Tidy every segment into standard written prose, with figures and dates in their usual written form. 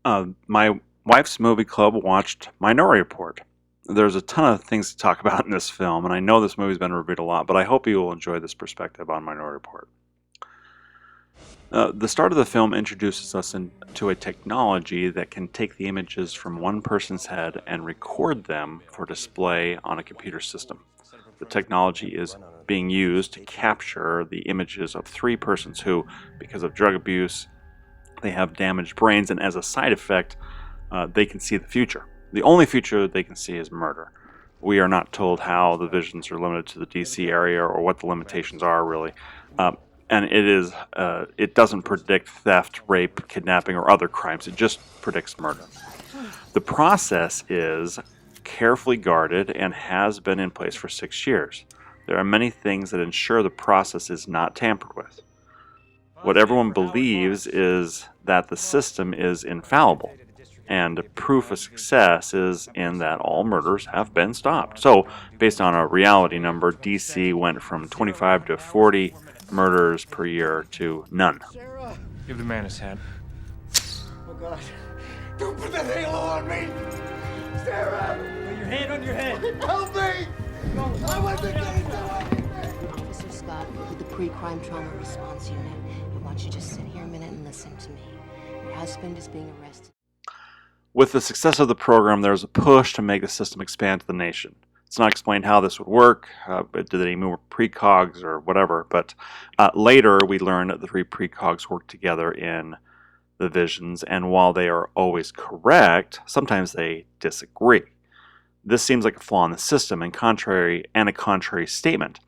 My wife's movie club watched Minority Report. There's a ton of things to talk about in this film, and I know this movie's been reviewed a lot, but I hope you will enjoy this perspective on Minority Report. The start of the film introduces us into a technology that can take the images from one person's head and record them for display on a computer system. The technology is being used to capture the images of three persons who, because of drug abuse, they have damaged brains, and as a side effect, they can see the future. The only future they can see is murder. We are not told how the visions are limited to the DC area or what the limitations are really. And it doesn't predict theft, rape, kidnapping, or other crimes. It just predicts murder. The process is carefully guarded and has been in place for 6 years. There are many things that ensure the process is not tampered with. What everyone believes is that the system is infallible, and proof of success is in that all murders have been stopped. So, based on a reality number, DC went from 25 to 40 murders per year to none. Sarah! Give the man his hat. Oh God. Don't put that halo on me! Sarah! Put your hand on your head. Help me! I wasn't getting to anything! Officer Scott with the Pre-Crime Trauma Response Unit. I want you to sit here a minute and listen to me. Your husband is being arrested. With the success of the program, there's a push to make the system expand to the nation. It's not explained how this would work, but did they move precogs or whatever, but later we learned that the three precogs work together in the visions, and while they are always correct, sometimes they disagree. This seems like a flaw in the system and a contrary statement.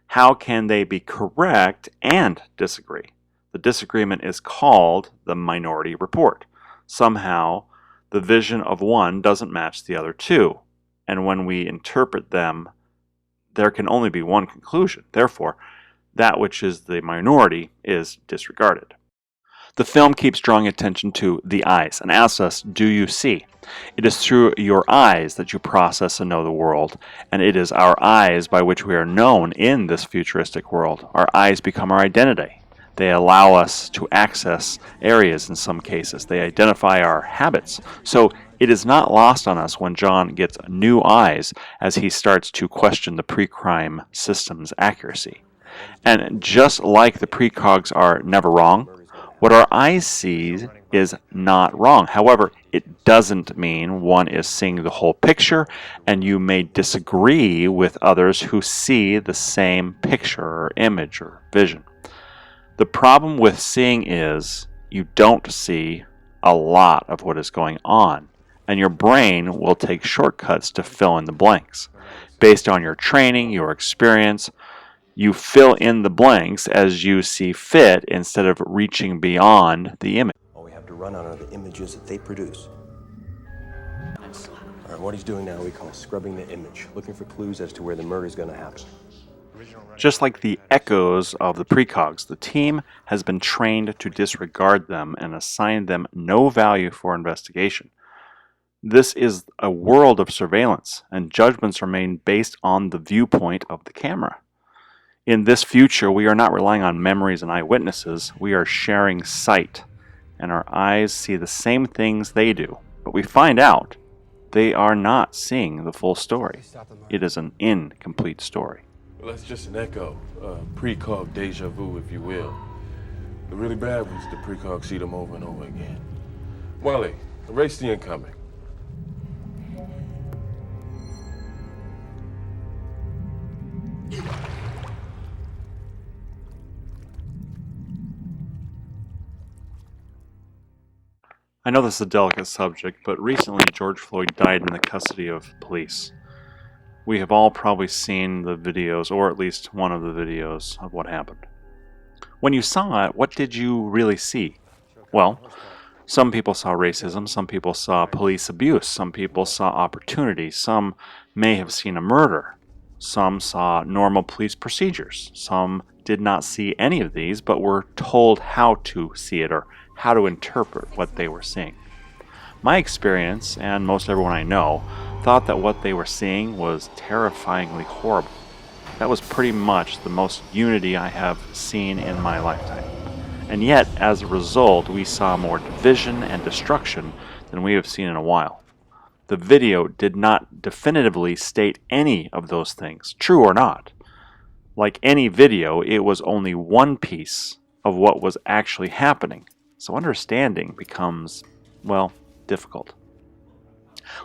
How can they be correct and disagree? The disagreement is called the Minority Report. Somehow, the vision of one doesn't match the other two, and when we interpret them, there can only be one conclusion. Therefore, that which is the minority is disregarded. The film keeps drawing attention to the eyes and asks us, do you see? It is through your eyes that you process and know the world, and it is our eyes by which we are known in this futuristic world. Our eyes become our identity. They allow us to access areas in some cases. They identify our habits. So it is not lost on us when John gets new eyes as he starts to question the pre-crime system's accuracy. And just like the precogs are never wrong, what our eyes see is not wrong. However, it doesn't mean one is seeing the whole picture, and you may disagree with others who see the same picture or image or vision. The problem with seeing is you don't see a lot of what is going on, and your brain will take shortcuts to fill in the blanks. Based on your training, your experience, you fill in the blanks as you see fit instead of reaching beyond the image. All we have to run on are the images that they produce. All right, what he's doing now we call scrubbing the image, looking for clues as to where the murder is going to happen. Just like the echoes of the precogs, the team has been trained to disregard them and assign them no value for investigation. This is a world of surveillance, and judgments are made based on the viewpoint of the camera. In this future, we are not relying on memories and eyewitnesses. We are sharing sight, and our eyes see the same things they do. But we find out they are not seeing the full story. It is an incomplete story. Well, that's just an echo, precog deja vu, if you will. The really bad ones, the precog see them over and over again. Wally, erase the incoming. I know this is a delicate subject, but recently George Floyd died in the custody of police. We have all probably seen the videos, or at least one of the videos, of what happened. When you saw it, what did you really see? Well, some people saw racism, some people saw police abuse, some people saw opportunity, some may have seen a murder, some saw normal police procedures, some did not see any of these, but were told how to see it or how to interpret what they were seeing. My experience, and most everyone I know, thought that what they were seeing was terrifyingly horrible. That was pretty much the most unity I have seen in my lifetime. And yet, as a result, we saw more division and destruction than we have seen in a while. The video did not definitively state any of those things, true or not. Like any video, it was only one piece of what was actually happening, so understanding becomes, well, difficult.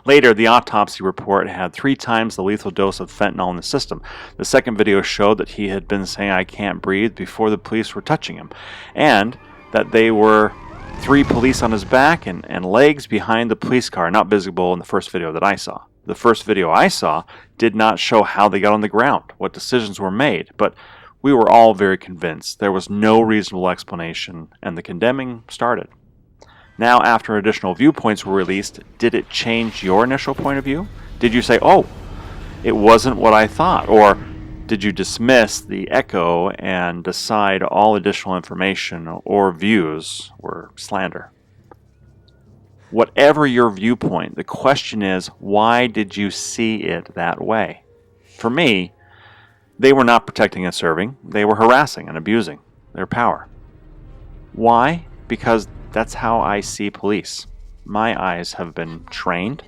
Later, the autopsy report had 3 times the lethal dose of fentanyl in the system. The second video showed that he had been saying, "I can't breathe," before the police were touching him, and that they were 3 police on his back and legs behind the police car, not visible in the first video that I saw. The first video I saw did not show how they got on the ground, what decisions were made, but we were all very convinced there was no reasonable explanation, and the condemning started. Now, after additional viewpoints were released, did it change your initial point of view? Did you say, "Oh, it wasn't what I thought," or did you dismiss the echo and decide all additional information or views were slander? Whatever your viewpoint, the question is, why did you see it that way? For me, they were not protecting and serving. They were harassing and abusing their power. Why? Because that's how I see police. My eyes have been trained.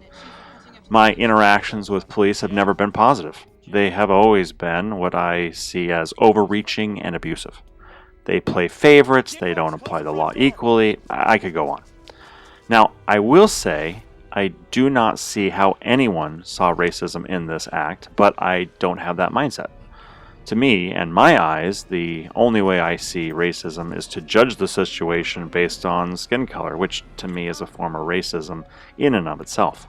My interactions with police have never been positive. They have always been what I see as overreaching and abusive. They play favorites. They don't apply the law equally. I could go on. Now, I will say I do not see how anyone saw racism in this act, but I don't have that mindset. To me, and my eyes, the only way I see racism is to judge the situation based on skin color, which to me is a form of racism in and of itself.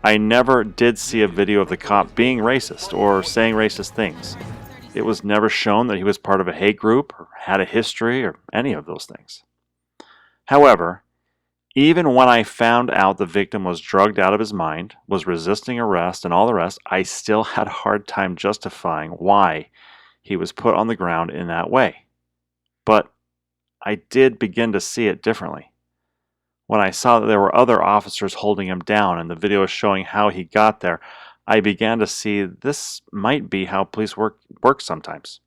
I never did see a video of the cop being racist or saying racist things. It was never shown that he was part of a hate group or had a history or any of those things. However, even when I found out the victim was drugged out of his mind, was resisting arrest, and all the rest, I still had a hard time justifying why he was put on the ground in that way. But I did begin to see it differently. When I saw that there were other officers holding him down and the video showing how he got there, I began to see this might be how police work sometimes.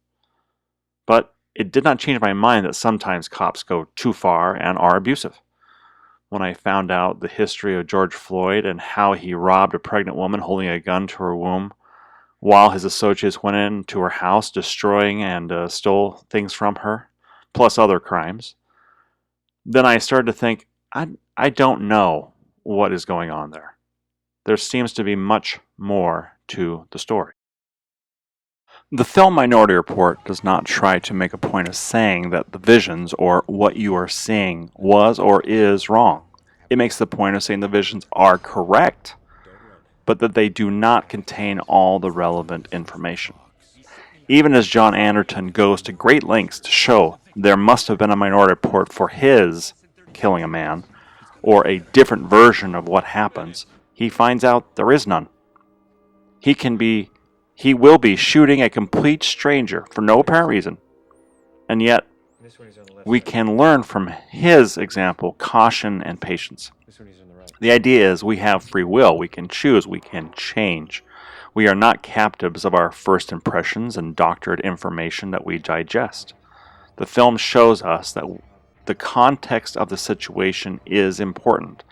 But it did not change my mind that sometimes cops go too far and are abusive. When I found out the history of George Floyd and how he robbed a pregnant woman holding a gun to her womb while his associates went into her house destroying and stole things from her, plus other crimes, then I started to think, I don't know what is going on there. There seems to be much more to the story. The film Minority Report does not try to make a point of saying that the visions or what you are seeing was or is wrong. It makes the point of saying the visions are correct, but that they do not contain all the relevant information. Even as John Anderton goes to great lengths to show there must have been a Minority Report for his killing a man, or a different version of what happens, he finds out there is none. He will be shooting a complete stranger for no apparent reason, and yet we can learn from his example caution and patience. The idea is we have free will, we can choose, we can change. We are not captives of our first impressions and doctored information that we digest. The film shows us that the context of the situation is important,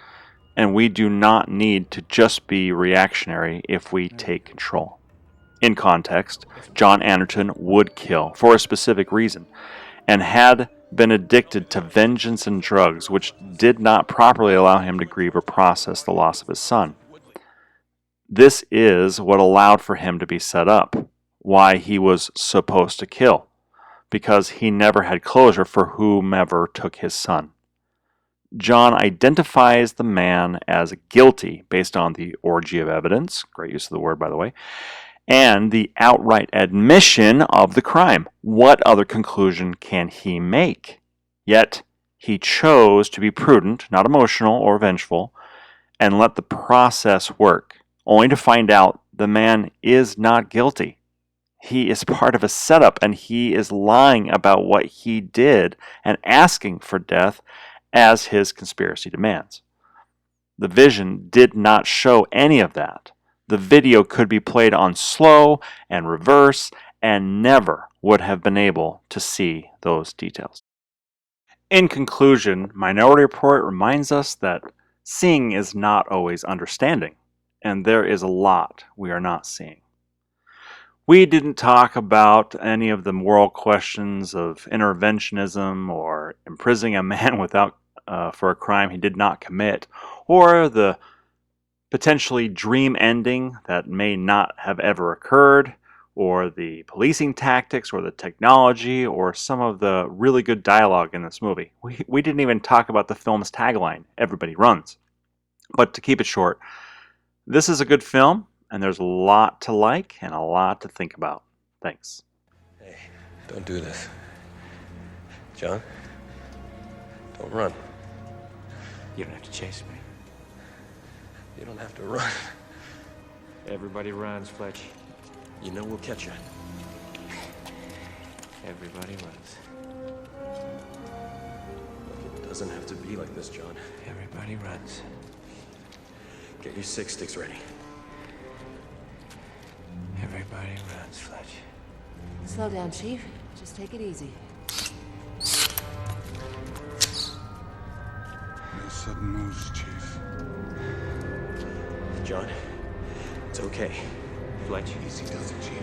and we do not need to just be reactionary if we take control. In context, John Anderton would kill for a specific reason, and had been addicted to vengeance and drugs, which did not properly allow him to grieve or process the loss of his son. This is what allowed for him to be set up, why he was supposed to kill, because he never had closure for whomever took his son. John identifies the man as guilty based on the orgy of evidence, great use of the word by the way, and the outright admission of the crime. What other conclusion can he make? Yet, he chose to be prudent, not emotional or vengeful, and let the process work, only to find out the man is not guilty. He is part of a setup, and he is lying about what he did and asking for death as his conspiracy demands. The vision did not show any of that. The video could be played on slow and reverse and never would have been able to see those details. In conclusion, Minority Report reminds us that seeing is not always understanding, and there is a lot we are not seeing. We didn't talk about any of the moral questions of interventionism or imprisoning a man without for a crime he did not commit, or the potentially dream ending that may not have ever occurred, or the policing tactics, or the technology, or some of the really good dialogue in this movie. We didn't even talk about the film's tagline, Everybody Runs. But to keep it short, this is a good film, and there's a lot to like and a lot to think about. Thanks. Hey, don't do this. John, don't run. You don't have to chase me. You don't have to run. Everybody runs, Fletch. You know we'll catch you. Everybody runs. Look, it doesn't have to be like this, John. Everybody runs. Get your 6 sticks ready. Everybody runs, Fletch. Slow down, Chief. Just take it easy. No sudden moves, Chief. John, it's okay. Fletch. Easy does it, Chief.